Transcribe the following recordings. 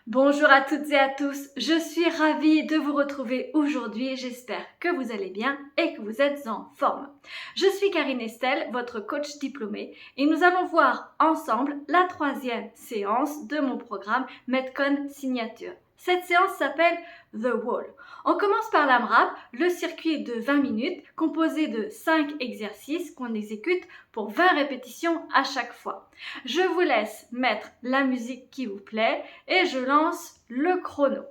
Bonjour à toutes et à tous, je suis ravie de vous retrouver aujourd'hui, j'espère que vous allez bien et que vous êtes en forme. Je suis Karine Estelle, votre coach diplômée et nous allons voir ensemble la troisième séance de mon programme Metcon Signature. Cette séance s'appelle The Wall. On commence par l'AMRAP, le circuit de 20 minutes composé de 5 exercices qu'on exécute pour 20 répétitions à chaque fois. Je vous laisse mettre la musique qui vous plaît et je lance le chrono.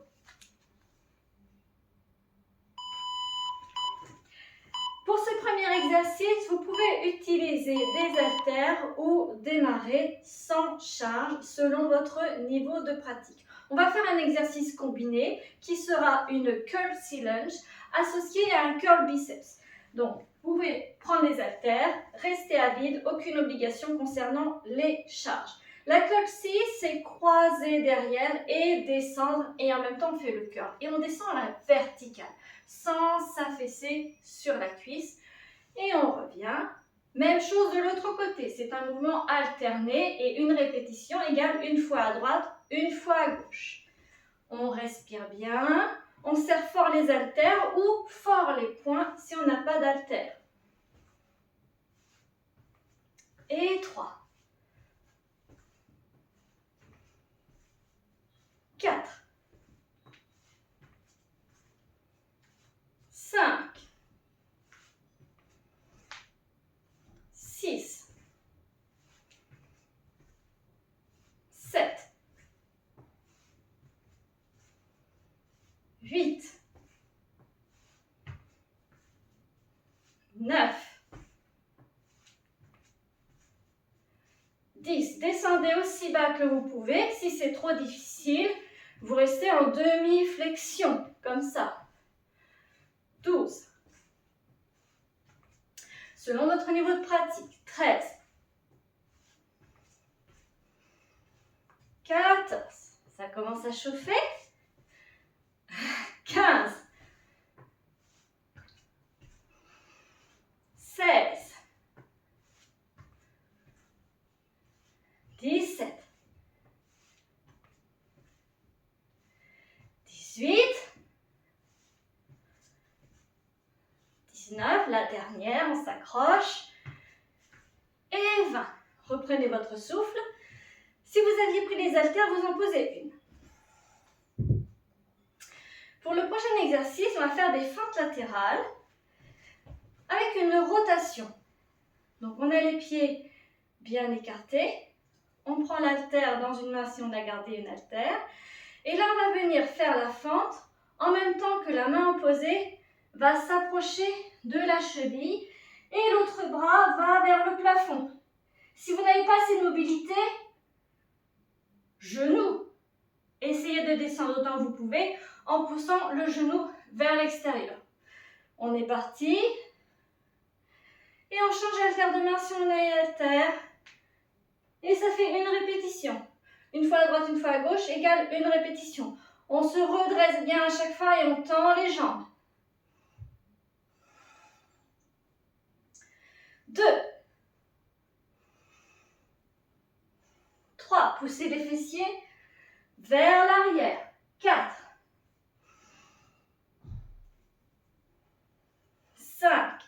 Pour ce premier exercice, vous pouvez utiliser des haltères ou démarrer sans charge selon votre niveau de pratique. On va faire un exercice combiné qui sera une curl C-lunge associée à un curl biceps. Donc, vous pouvez prendre les haltères, rester à vide, aucune obligation concernant les charges. La curl C, c'est croiser derrière et descendre et en même temps on fait le curl. Et on descend à la verticale sans s'affaisser sur la cuisse. Et on revient. Même chose de l'autre côté, c'est un mouvement alterné et une répétition égale une fois à droite, une fois à gauche. On respire bien, on serre fort les haltères ou fort les poings si on n'a pas d'haltères. Et 3. 4. 5. 6. 7. 8. 9. 10. Descendez aussi bas que vous pouvez. Si c'est trop difficile, vous restez en demi-flexion, comme ça. 12. Selon votre niveau de pratique, 13. 14. Ça commence à chauffer. 15. 16. 17. 18. 19. La dernière, on s'accroche. Et 20. Reprenez votre souffle. Si vous aviez pris les haltères, vous en posez une. Pour le prochain exercice, on va faire des feintes latérales avec une rotation. Donc on a les pieds bien écartés. On prend l'haltère dans une main si on a gardé une haltère. Et là, on va venir faire la fente en même temps que la main opposée va s'approcher de la cheville et l'autre bras va vers le plafond. Si vous n'avez pas assez de mobilité, genou. Essayez de descendre autant que vous pouvez en poussant le genou vers l'extérieur. On est parti. Et on change haltère de main si on a une haltère. Et ça fait une répétition. Une fois à droite, une fois à gauche, égale une répétition. On se redresse bien à chaque fois et on tend les jambes. 2. 3. Poussez les fessiers vers l'arrière. 4. 5.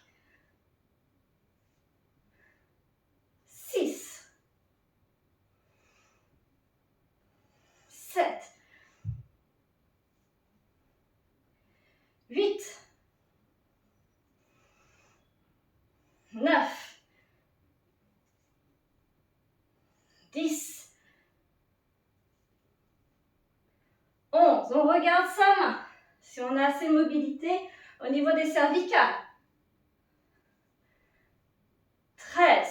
6. 7. 8. 9. 10. 11. On regarde sa main. Si on a assez de mobilité au niveau des cervicales. 13.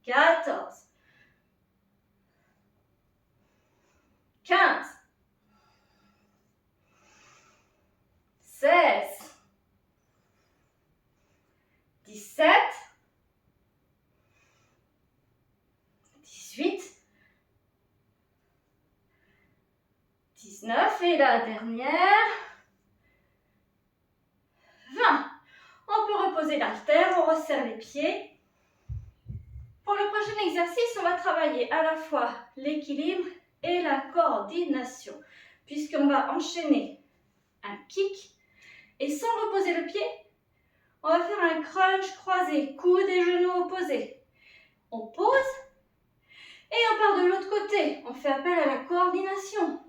14. 15. 16. 17. 18. 19. Et la dernière. 20. On peut reposer l'haltère, on resserre les pieds. Pour le prochain exercice, on va travailler à la fois l'équilibre et la coordination, puisqu'on va enchaîner un kick et sans reposer le pied, on va faire un crunch croisé, coudes et genoux opposés. On pose et on part de l'autre côté. On fait appel à la coordination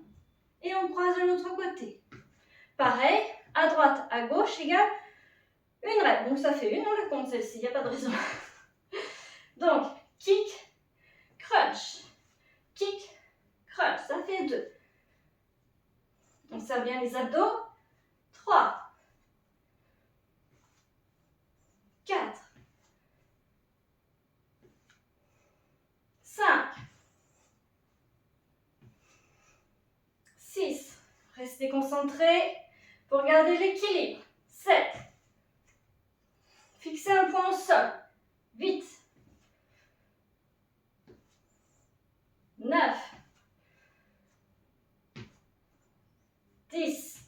et on croise de l'autre côté. Pareil, à droite, à gauche égale une rep. Donc ça fait une, on la compte celle-ci, il n'y a pas de raison. Donc, kick, crunch, ça fait 2. On serre bien les abdos. 3, 4, 5, 6. Restez concentrés pour garder l'équilibre. 7. Fixez un point au sol. 8. 9. 10.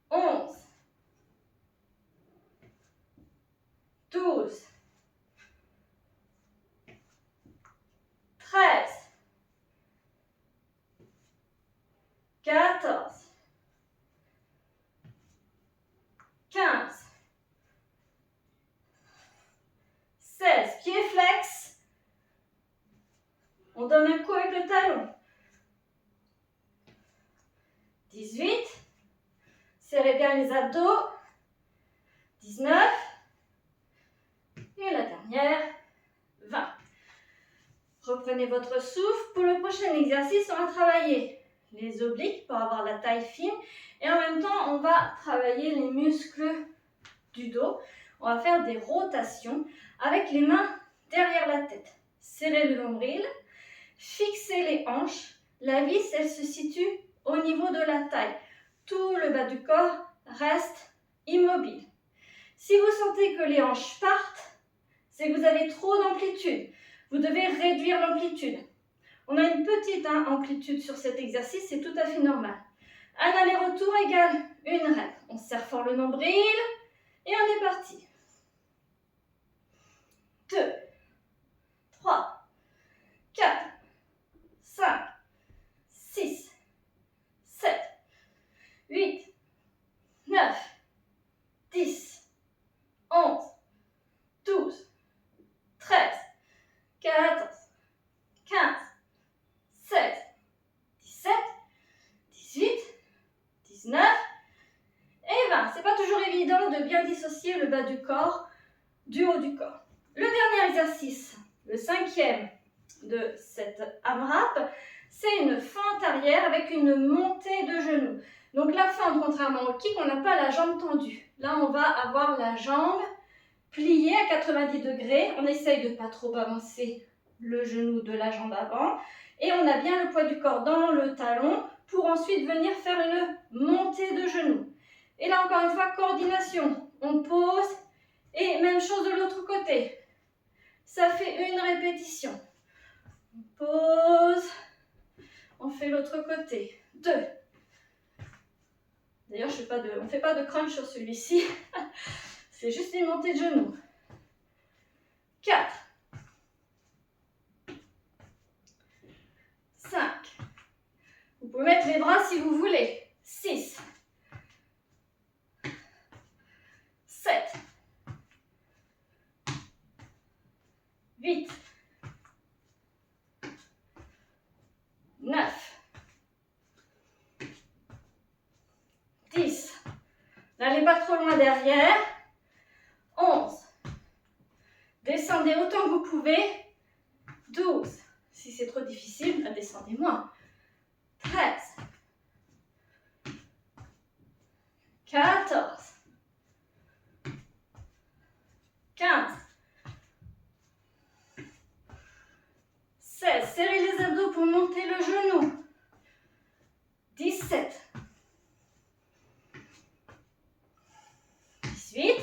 11. 12. 13. 14. 15. 16. Pied flex. On donne un coup avec le talon. 18. Serrez bien les abdos. 19. Et la dernière, 20. Reprenez votre souffle. Pour le prochain exercice, on va travailler les obliques pour avoir la taille fine. Et en même temps, on va travailler les muscles du dos. On va faire des rotations avec les mains derrière la tête. Serrez le nombril, fixez les hanches. La vis, elle se situe au niveau de la taille. Tout le bas du corps reste immobile. Si vous sentez que les hanches partent, c'est que vous avez trop d'amplitude. Vous devez réduire l'amplitude. On a une petite amplitude sur cet exercice, c'est tout à fait normal. Un aller-retour égale une rep. On serre fort le nombril et on est parti. 2, 3, 4, 5, 6, 7, 8, 9, 10, 11, 12, 13, 14, 15, 16, 17, 18, 19 et 20. C'est pas toujours évident de bien dissocier le bas du corps du haut du corps. Le dernier exercice, le 5e de cette AMRAP, c'est une fente arrière avec une montée de genoux. Donc la fente, contrairement au kick, on n'a pas la jambe tendue. Là, on va avoir la jambe pliée à 90 degrés. On essaye de ne pas trop avancer le genou de la jambe avant. Et on a bien le poids du corps dans le talon pour ensuite venir faire une montée de genoux. Et là, encore une fois, coordination. On pose et même chose de l'autre côté. Ça fait une répétition. On pose. On fait l'autre côté. 2. D'ailleurs, on ne fait pas de crunch sur celui-ci. C'est juste une montée de genoux. 4. 5. Vous pouvez mettre les bras si vous voulez. 6. 7. 8. 9. 10. N'allez pas trop loin derrière. 11. Descendez autant que vous pouvez. 12. Si c'est trop difficile, descendez moins. 13. 14. 15. 16. Serrez les abdos pour monter le genou. 17. 18.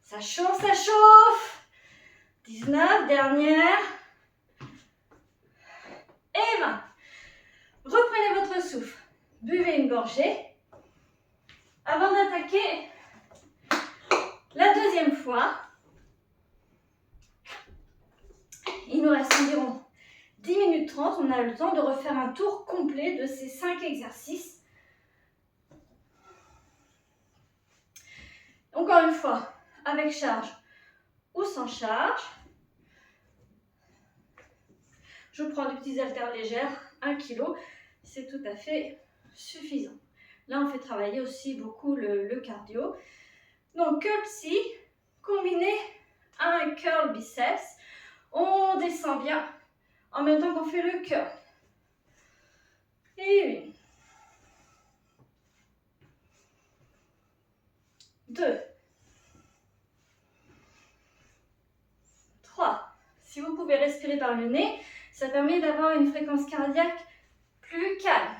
Ça chauffe, ça chauffe. 19. Dernière. Et 20. Reprenez votre souffle. Buvez une gorgée. Avant d'attaquer la deuxième fois, Il nous reste environ 10 minutes 30. On a le temps de refaire un tour complet de ces 5 exercices. Encore une fois, avec charge ou sans charge. Je prends des petits haltères légères, 1 kg, c'est tout à fait suffisant. Là, on fait travailler aussi beaucoup le cardio. Donc, curl-ci, combiné à un curl biceps. On descend bien en même temps qu'on fait le curl. Et 1, 2, 3. Si vous pouvez respirer par le nez, ça permet d'avoir une fréquence cardiaque plus calme.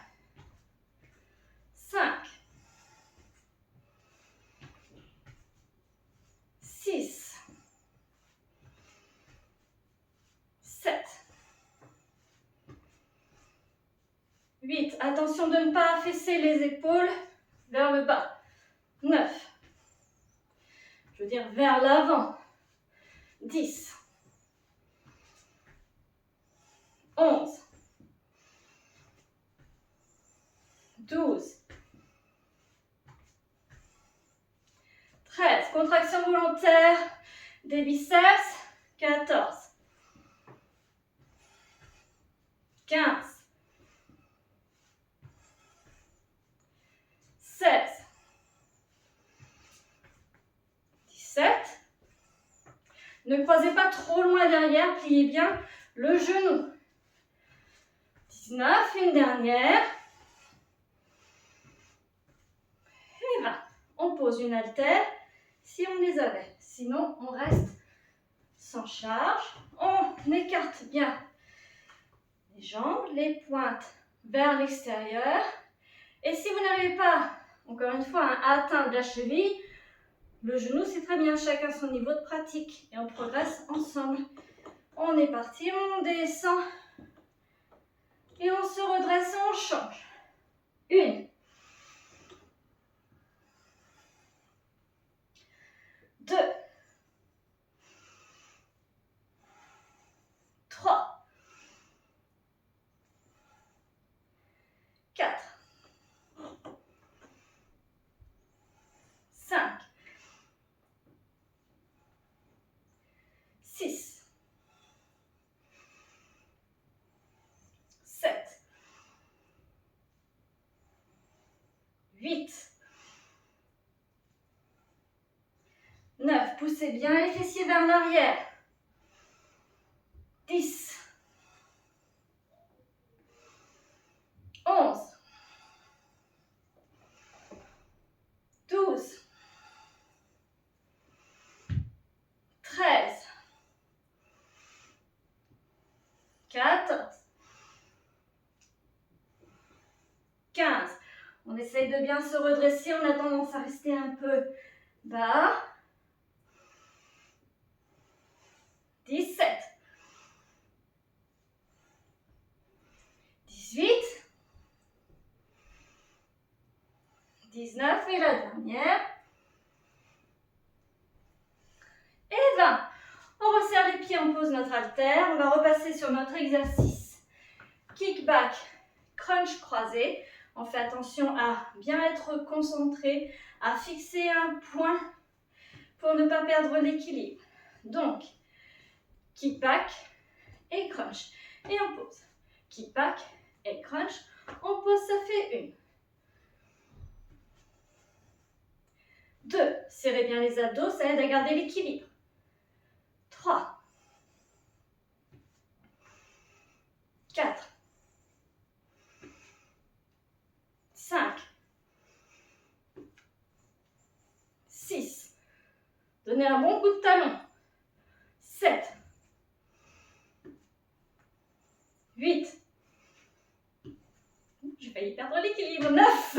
5, 6, 7, 8. Attention de ne pas affaisser les épaules vers le bas. 9. Je veux dire vers l'avant. 10. 11. 12. 13. Contraction volontaire des biceps. 14. 15. 16. 17. Ne croisez pas trop loin derrière, pliez bien le genou. 19, une dernière. Et 20. On pose une haltère si on les avait. Sinon, on reste sans charge. On écarte bien les jambes, les pointes vers l'extérieur. Et si vous n'arrivez pas, encore une fois, à atteindre la cheville, le genou, c'est très bien, chacun son niveau de pratique. Et on progresse ensemble. On est parti, on descend. Et on se redresse et on change. 1, 2, 3, 4, 5, 6, 7, 8, 9. Poussez bien les fessiers vers l'arrière. 10, 11, 12, 13, 14, 15. On essaye de bien se redresser, on a tendance à rester un peu bas. 17, 18, 19 et la dernière. Et 20. On resserre les pieds, on pose notre haltère. On va repasser sur notre exercice kickback, crunch croisé. On fait attention à bien être concentré, à fixer un point pour ne pas perdre l'équilibre. Donc, kickback et crunch. Et on pose. Kickback et crunch. On pose, ça fait 1. 2. Serrez bien les abdos, ça aide à garder l'équilibre. 3. 4. 5. 6. Donnez un bon coup de talon. 7. 8. J'ai failli perdre l'équilibre. 9.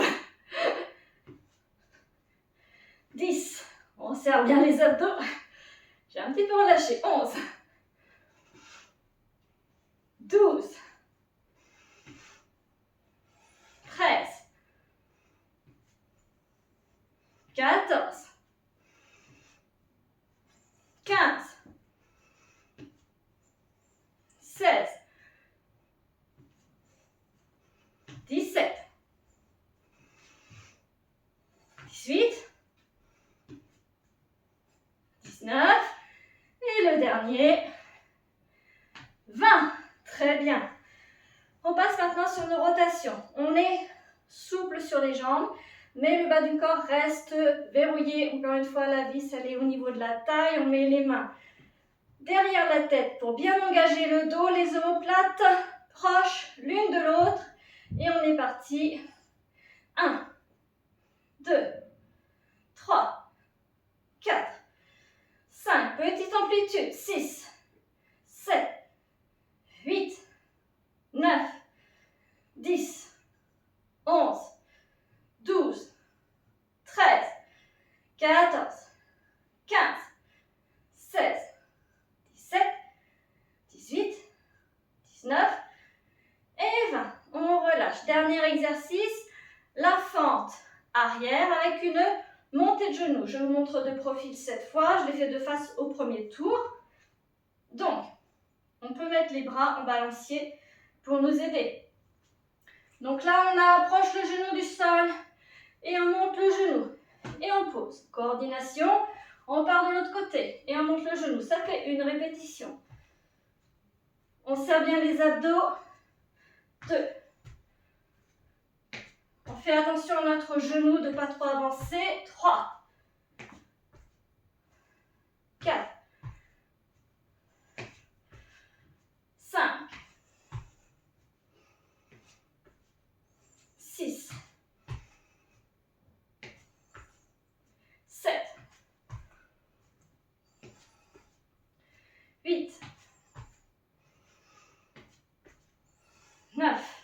10. On serre bien les abdos. J'ai un petit peu relâché. 11. 12. 13. 14. 15. dernier. 20. Très bien. On passe maintenant sur nos rotations. On est souple sur les jambes, mais le bas du corps reste verrouillé. Encore une fois, la vis, elle est au niveau de la taille. On met les mains derrière la tête pour bien engager le dos, les omoplates proches l'une de l'autre. Et on est parti. 1, 2, 3, 4, 5. Petite amplitude. 6, 7, 8, 9, 10, 11, 12, 13, 14, 15, 16, 17, 18, 19 et 20. On relâche. Dernier exercice, la fente arrière avec une montée de genoux. Je vous montre de profil cette fois. Je l'ai fait de face au premier tour. Donc, on peut mettre les bras en balancier pour nous aider. Donc là, on approche le genou du sol et on monte le genou. Et on pose. Coordination, on part de l'autre côté et on monte le genou. Ça fait une répétition. On serre bien les abdos. 2. On fait attention à notre genou de ne pas trop avancer. 3. 4. 5. 6. 7. 8. 9.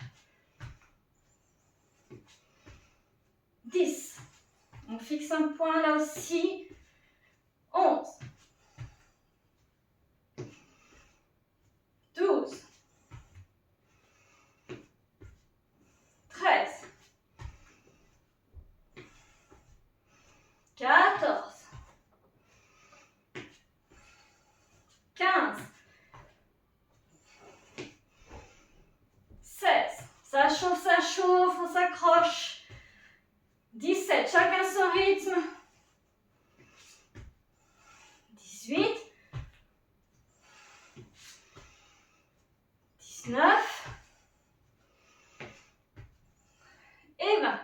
10. On fixe un point là aussi. 11. 12. 13. 14. 15. 16. Ça chauffe, on s'accroche. 17. Chacun son rythme. 18. 19. Et 20.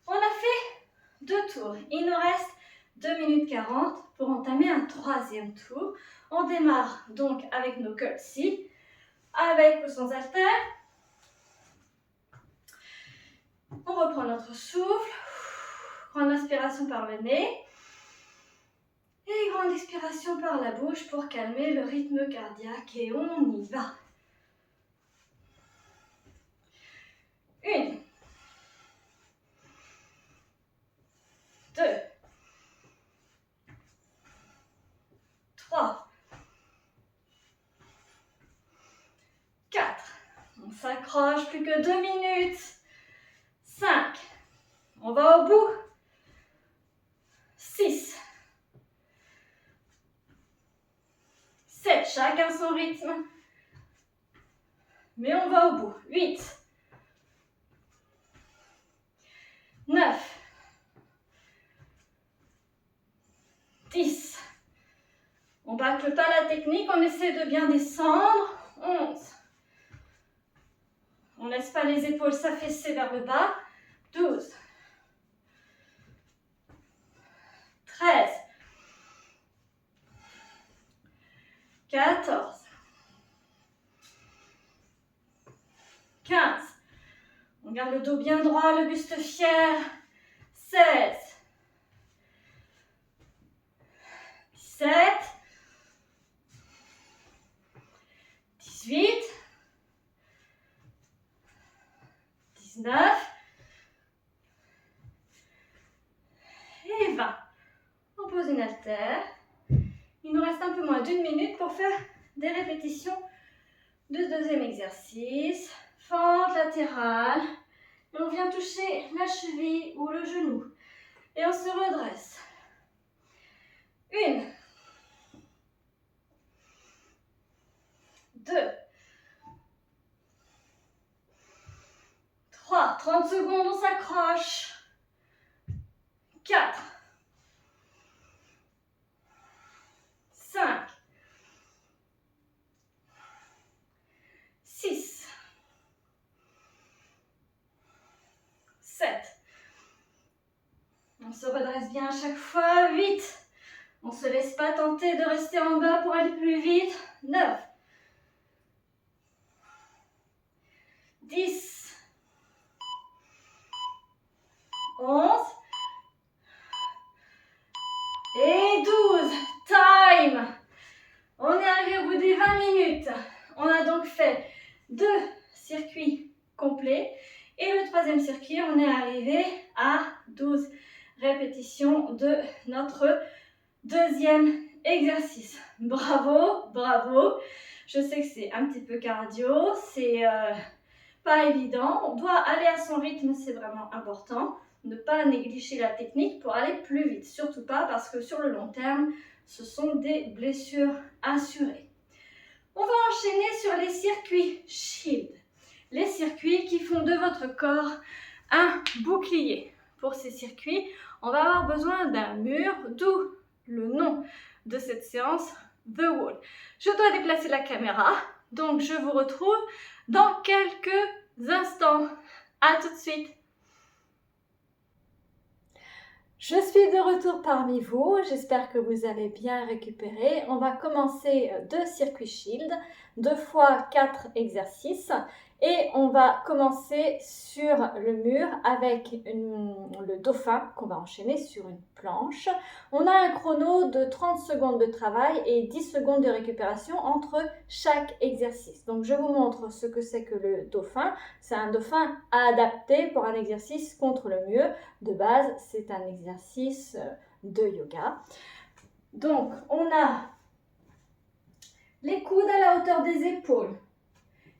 On a fait 2 tours. Il nous reste 2 minutes 40 pour entamer un 3e tour. On démarre donc avec nos curtsies, avec ou sans haltères. On reprend notre souffle. Grande inspiration par le nez. Et grande expiration par la bouche pour calmer le rythme cardiaque. Et on y va. 1. 2. 3. 4. On s'accroche, plus que 2 minutes. 5. On va au bout. 6. 7. Chacun son rythme. Mais on va au bout. 8. 9. 10. On bâcle pas la technique, on essaie de bien descendre. 11. On laisse pas les épaules s'affaisser vers le bas. 12. 13. 14. 15. On garde le dos bien droit, le buste fier. 16. 17. 18. 19. Et 20. On pose une haltère. Il nous reste un peu moins d'1 minute pour faire des répétitions de 2e exercice. Fente latérale. Et on vient toucher la cheville ou le genou. Et on se redresse. 1. 2. 3. 30 secondes, on s'accroche. 4. 5. se redresse bien à chaque fois. 8. On ne se laisse pas tenter de rester en bas pour aller plus vite. 9. 10. 11. Et 12. Time. On est arrivé au bout des 20 minutes. On a donc fait 2 circuits complets. Et le troisième circuit, on est arrivé à 12 répétitions de notre deuxième exercice. Bravo, bravo. Je sais que c'est un petit peu cardio, c'est pas évident. On doit aller à son rythme, c'est vraiment important. Ne pas négliger la technique pour aller plus vite. Surtout pas parce que sur le long terme, ce sont des blessures assurées. On va enchaîner sur les circuits Shield. Les circuits qui font de votre corps un bouclier. Pour ces circuits, on va avoir besoin d'un mur, d'où le nom de cette séance, The Wall. Je dois déplacer la caméra, donc je vous retrouve dans quelques instants. À tout de suite. Je suis de retour parmi vous, j'espère que vous avez bien récupéré. On va commencer 2 circuits Shield, 2 fois 4 exercices et on va commencer sur le mur avec le dauphin qu'on va enchaîner sur une planche. On a un chrono de 30 secondes de travail et 10 secondes de récupération entre chaque exercice. Donc je vous montre ce que c'est que le dauphin. C'est un dauphin adapté pour un exercice contre le mur. De base, c'est un exercice de yoga. Donc, on a les coudes à la hauteur des épaules.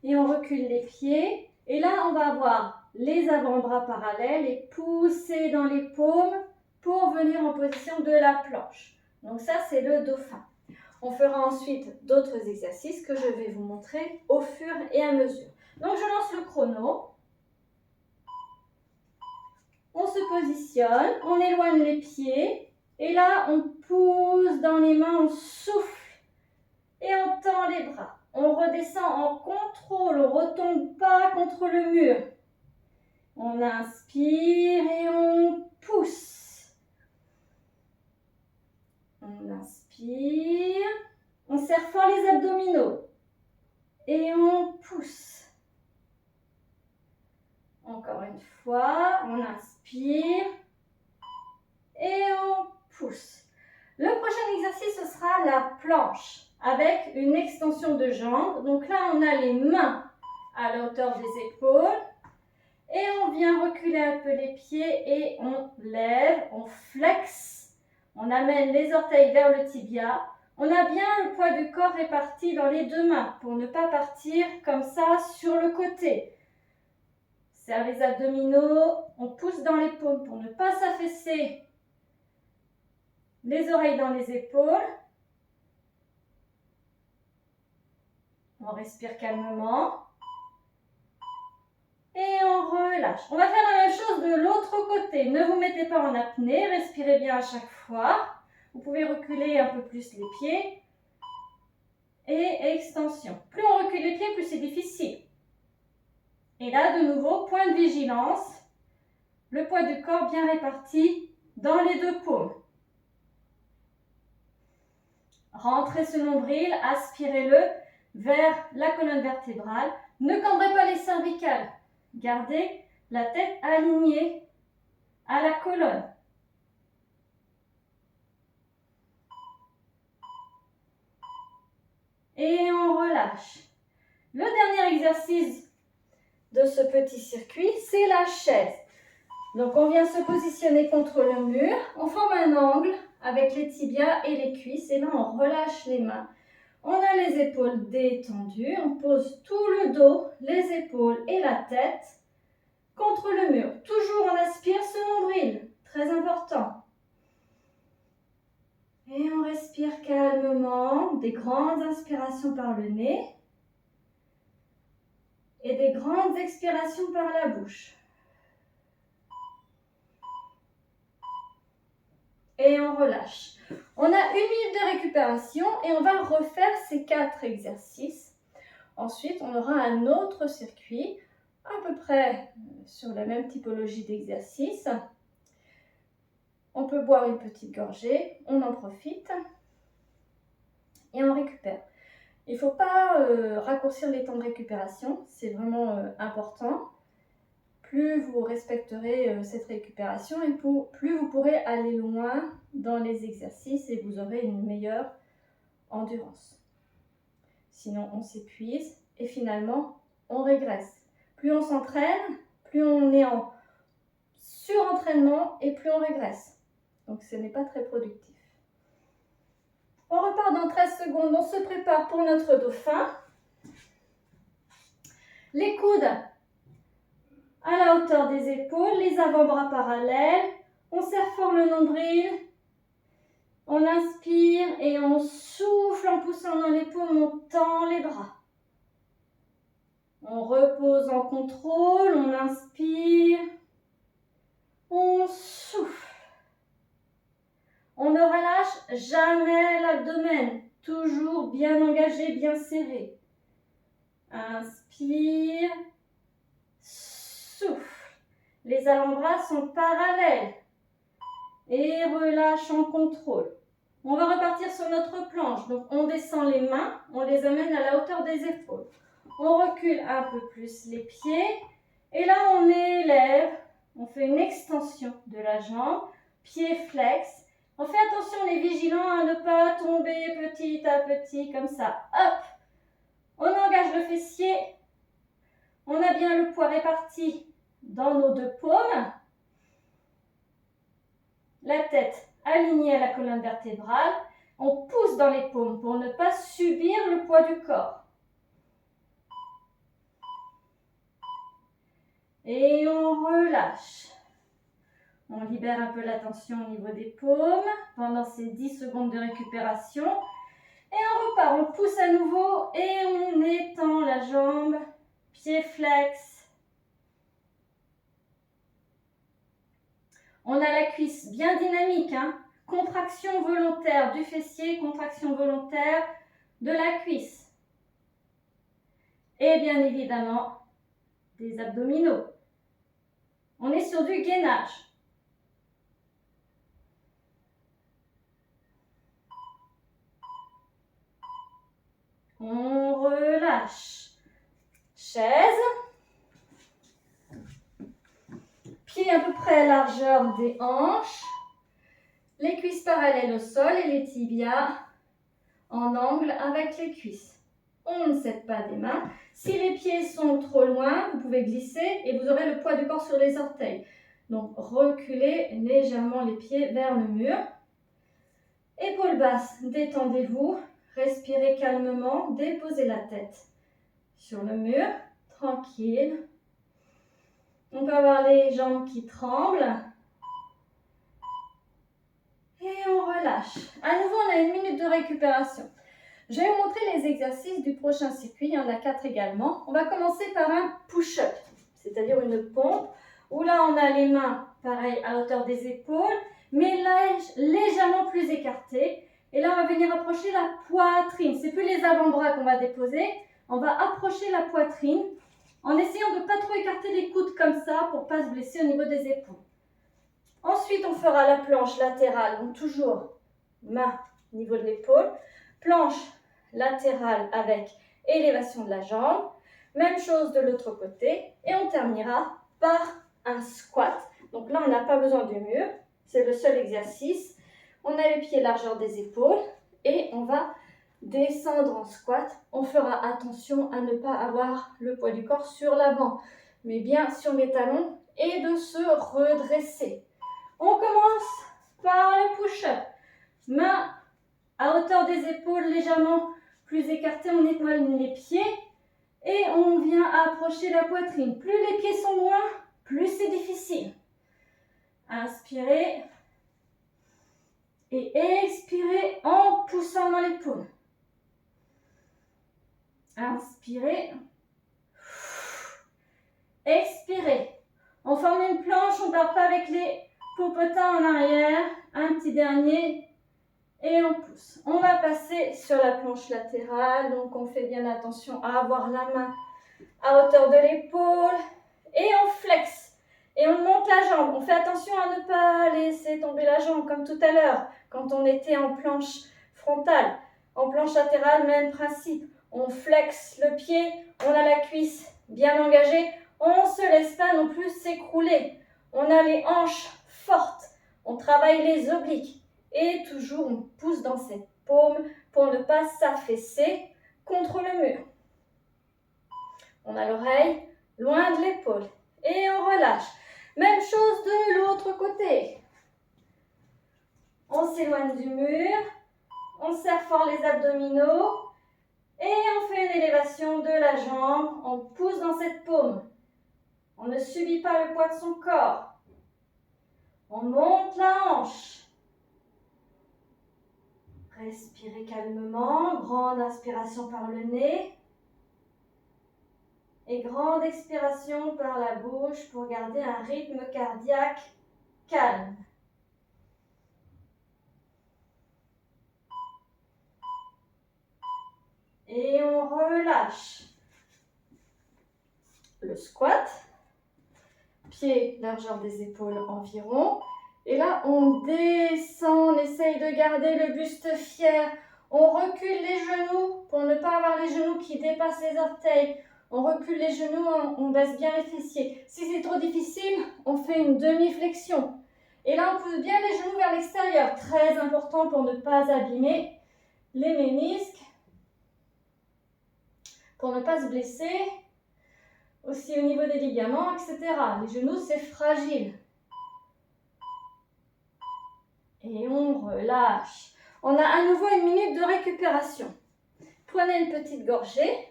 Et on recule les pieds. Et là, on va avoir les avant-bras parallèles et pousser dans les paumes pour venir en position de la planche. Donc ça, c'est le dauphin. On fera ensuite d'autres exercices que je vais vous montrer au fur et à mesure. Donc, je lance le chrono. On se positionne, on éloigne les pieds et là on pousse dans les mains, on souffle et on tend les bras. On redescend en contrôle, on ne retombe pas contre le mur. On inspire et on pousse. On inspire, on serre fort les abdominaux et on pousse. Encore une fois, on inspire et on pousse. Le prochain exercice, ce sera la planche avec une extension de jambes. Donc là, on a les mains à la hauteur des épaules et on vient reculer un peu les pieds et on lève, on flexe, on amène les orteils vers le tibia. On a bien le poids du corps réparti dans les 2 mains pour ne pas partir comme ça sur le côté. Serre les abdominaux, on pousse dans les paumes pour ne pas s'affaisser. Les oreilles dans les épaules. On respire calmement. Et on relâche. On va faire la même chose de l'autre côté. Ne vous mettez pas en apnée, respirez bien à chaque fois. Vous pouvez reculer un peu plus les pieds. Et extension. Plus on recule les pieds, plus c'est difficile. Et là, de nouveau, point de vigilance. Le poids du corps bien réparti dans les 2 paumes. Rentrez ce nombril, aspirez-le vers la colonne vertébrale. Ne cambrez pas les cervicales. Gardez la tête alignée à la colonne. Et on relâche. Le dernier exercice de ce petit circuit, c'est la chaise. Donc on vient se positionner contre le mur, on forme un angle avec les tibias et les cuisses et là on relâche les mains. On a les épaules détendues, on pose tout le dos, les épaules et la tête contre le mur. Toujours on aspire ce nombril, très important. Et on respire calmement, des grandes inspirations par le nez et des grandes expirations par la bouche. Et on relâche. On a 1 minute de récupération et on va refaire ces 4 exercices. Ensuite, on aura un autre circuit, à peu près sur la même typologie d'exercice. On peut boire une petite gorgée, on en profite et on récupère. Il ne faut pas raccourcir les temps de récupération, c'est vraiment important. Plus vous respecterez cette récupération et plus vous pourrez aller loin dans les exercices et vous aurez une meilleure endurance. Sinon, on s'épuise et finalement, on régresse. Plus on s'entraîne, plus on est en surentraînement et plus on régresse. Donc, ce n'est pas très productif. On repart dans 13 secondes. On se prépare pour notre dauphin. Les coudes à la hauteur des épaules, les avant-bras parallèles. On serre fort le nombril. On inspire et on souffle en poussant dans les paumes, on tend les bras. On repose en contrôle, on inspire, on souffle. On ne relâche jamais l'abdomen, toujours bien engagé, bien serré. Inspire, souffle. Les avant-bras sont parallèles et relâche en contrôle. On va repartir sur notre planche, donc on descend les mains, on les amène à la hauteur des épaules. On recule un peu plus les pieds et là on élève, on fait une extension de la jambe, pied flex. On fait attention, on est vigilant à ne pas tomber petit à petit comme ça. Hop, on engage le fessier, on a bien le poids réparti dans nos deux paumes. La tête alignée à la colonne vertébrale, on pousse dans les paumes pour ne pas subir le poids du corps. Et on relâche. On libère un peu la tension au niveau des paumes pendant ces 10 secondes de récupération. Et on repart, on pousse à nouveau et on étend la jambe, pied flex. On a la cuisse bien dynamique, hein? Contraction volontaire du fessier, contraction volontaire de la cuisse. Et bien évidemment, des abdominaux. On est sur du gainage. On relâche. Chaise. Pieds à peu près à la largeur des hanches. Les cuisses parallèles au sol et les tibias en angle avec les cuisses. On ne cède pas des mains. Si les pieds sont trop loin, vous pouvez glisser et vous aurez le poids du corps sur les orteils. Donc, reculez légèrement les pieds vers le mur. Épaules basses, détendez-vous. Respirez calmement. Déposez la tête sur le mur. Tranquille. On peut avoir les jambes qui tremblent. Et on relâche. À nouveau, on a 1 minute de récupération. Je vais vous montrer les exercices du prochain circuit. Il y en a 4 également. On va commencer par un push-up, c'est-à-dire une pompe, où là, on a les mains, pareil, à hauteur des épaules, mais légèrement plus écartées. Et là, on va venir approcher la poitrine. C'est plus les avant-bras qu'on va déposer. On va approcher la poitrine en essayant de ne pas trop écarter les coudes comme ça pour ne pas se blesser au niveau des épaules. Ensuite, on fera la planche latérale, donc toujours main au niveau de l'épaule. Planche latérale avec élévation de la jambe. Même chose de l'autre côté. Et on terminera par un squat. Donc là, on n'a pas besoin du mur. C'est le seul exercice. On a les pieds largeur des épaules. Et on va descendre en squat. On fera attention à ne pas avoir le poids du corps sur l'avant, mais bien sur les talons et de se redresser. On commence par le push-up. Main à hauteur des épaules, légèrement plus écartée, on épaule les pieds et on vient approcher la poitrine. Plus les pieds sont loin, plus c'est difficile. Inspirez et expirez en poussant dans les paumes. Inspirez. Expirez. On forme une planche, on ne part pas avec les popotins en arrière. Un petit dernier. Et on pousse. On va passer sur la planche latérale. Donc on fait bien attention à avoir la main à hauteur de l'épaule. Et on flexe Et on monte la jambe. On fait attention à ne pas laisser tomber la jambe comme tout à l'heure quand on était en planche frontale. En planche latérale, même principe. On flexe le pied, on a la cuisse bien engagée. On ne se laisse pas non plus s'écrouler. On a les hanches fortes. On travaille les obliques. Et toujours, on pousse dans cette paume pour ne pas s'affaisser contre le mur. On a l'oreille loin de l'épaule. Et on relâche. Même chose de l'autre côté. On s'éloigne du mur. On serre fort les abdominaux. Et on fait une élévation de la jambe. On pousse dans cette paume. On ne subit pas le poids de son corps. On monte la hanche. Respirez calmement. Grande inspiration par le nez. Et grande expiration par la bouche pour garder un rythme cardiaque calme. Et on relâche. Le squat. Pied, largeur des épaules environ. Et là, on descend, on essaye de garder le buste fier. On recule les genoux pour ne pas avoir les genoux qui dépassent les orteils. On recule les genoux, on baisse bien les fessiers. Si c'est trop difficile, on fait une demi-flexion. Et là, on pousse bien les genoux vers l'extérieur. Très important pour ne pas abîmer les ménisques. Pour ne pas se blesser. Aussi au niveau des ligaments, etc. Les genoux, c'est fragile. Et on relâche. On a à nouveau 1 minute de récupération. Prenez une petite gorgée.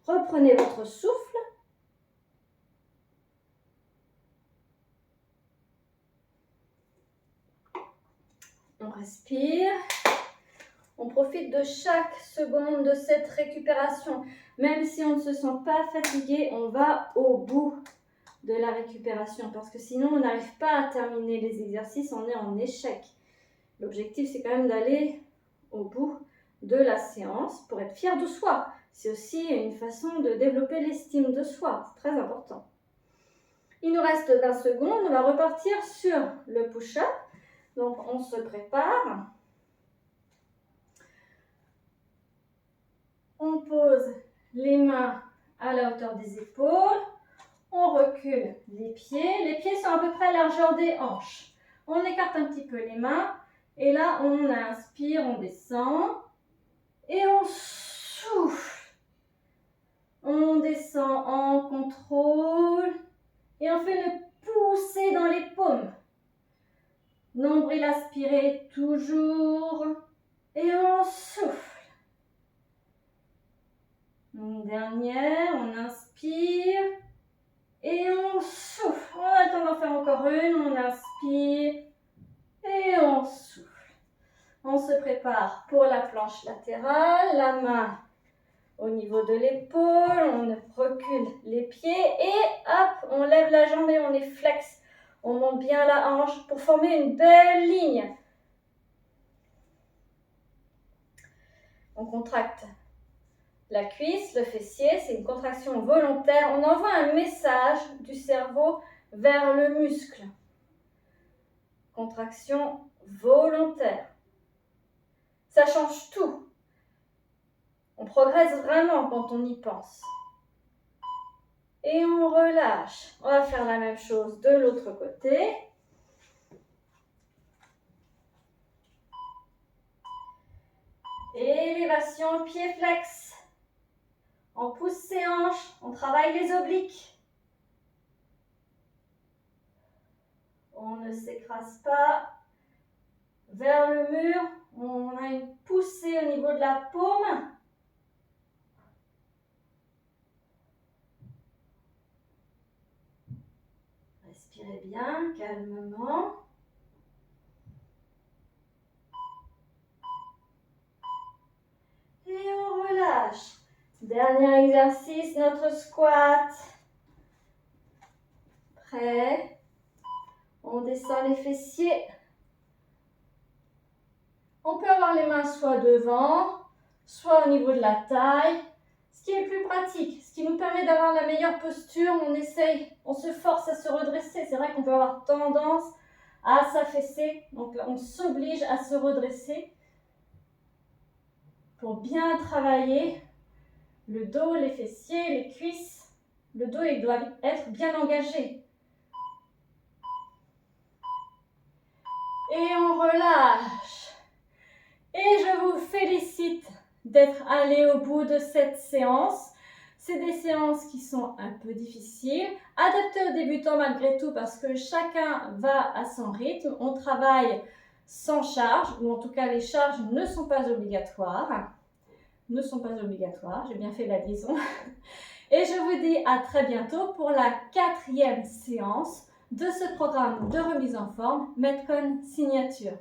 Reprenez votre souffle. On respire. On profite de chaque seconde de cette récupération. Même si on ne se sent pas fatigué, on va au bout de la récupération. Parce que sinon, on n'arrive pas à terminer les exercices, on est en échec. L'objectif, c'est quand même d'aller au bout de la séance pour être fier de soi. C'est aussi une façon de développer l'estime de soi. C'est très important. Il nous reste 20 secondes. On va repartir sur le push-up. Donc, on se prépare. On pose les mains à la hauteur des épaules. On recule les pieds. Les pieds sont à peu près à la largeur des hanches. On écarte un petit peu les mains. Et là, on inspire, on descend. Et on souffle. On descend en contrôle. Et on fait une poussée dans les paumes. Nombril aspiré toujours. Et on souffle. Une dernière, on inspire. Et on souffle. On a le temps d'en faire encore une. On inspire. Et on souffle. On se prépare pour la planche latérale. La main au niveau de l'épaule. On recule les pieds. Et hop, on lève la jambe et on les flexe. On monte bien la hanche pour former une belle ligne. On contracte la cuisse, le fessier, c'est une contraction volontaire. On envoie un message du cerveau vers le muscle. Contraction volontaire. Ça change tout. On progresse vraiment quand on y pense. Et on relâche. On va faire la même chose de l'autre côté. Élévation, pied flex. On pousse ses hanches, on travaille les obliques. On ne s'écrase pas vers le mur. On a une poussée au niveau de la paume. Respirez bien, calmement. Et on relâche. Dernier exercice, notre squat. Prêt. On descend les fessiers. On peut avoir les mains soit devant, soit au niveau de la taille. Ce qui est plus pratique, ce qui nous permet d'avoir la meilleure posture. On se force à se redresser. C'est vrai qu'on peut avoir tendance à s'affaisser. Donc là, on s'oblige à se redresser pour bien travailler le dos, les fessiers, les cuisses. Le dos, il doit être bien engagé. Et on relâche. Et je vous félicite d'être allé au bout de cette séance. C'est des séances qui sont un peu difficiles, adaptées aux débutants malgré tout parce que chacun va à son rythme. On travaille sans charge, ou en tout cas les charges ne sont pas obligatoires. Ne sont pas obligatoires, j'ai bien fait la liaison. Et je vous dis à très bientôt pour la 4e séance de ce programme de remise en forme Metcon Signature.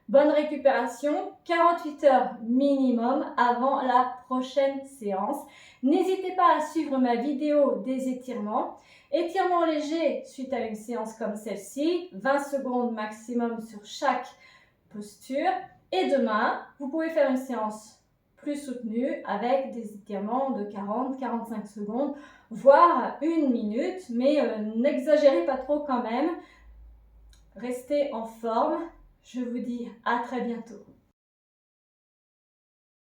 Bonne récupération, 48 heures minimum avant la prochaine séance. N'hésitez pas à suivre ma vidéo des étirements. Étirements légers suite à une séance comme celle-ci, 20 secondes maximum sur chaque posture. Et demain, vous pouvez faire une séance plus soutenue avec des étirements de 40-45 secondes, voire 1 minute, mais n'exagérez pas trop quand même. Restez en forme. Je vous dis à très bientôt.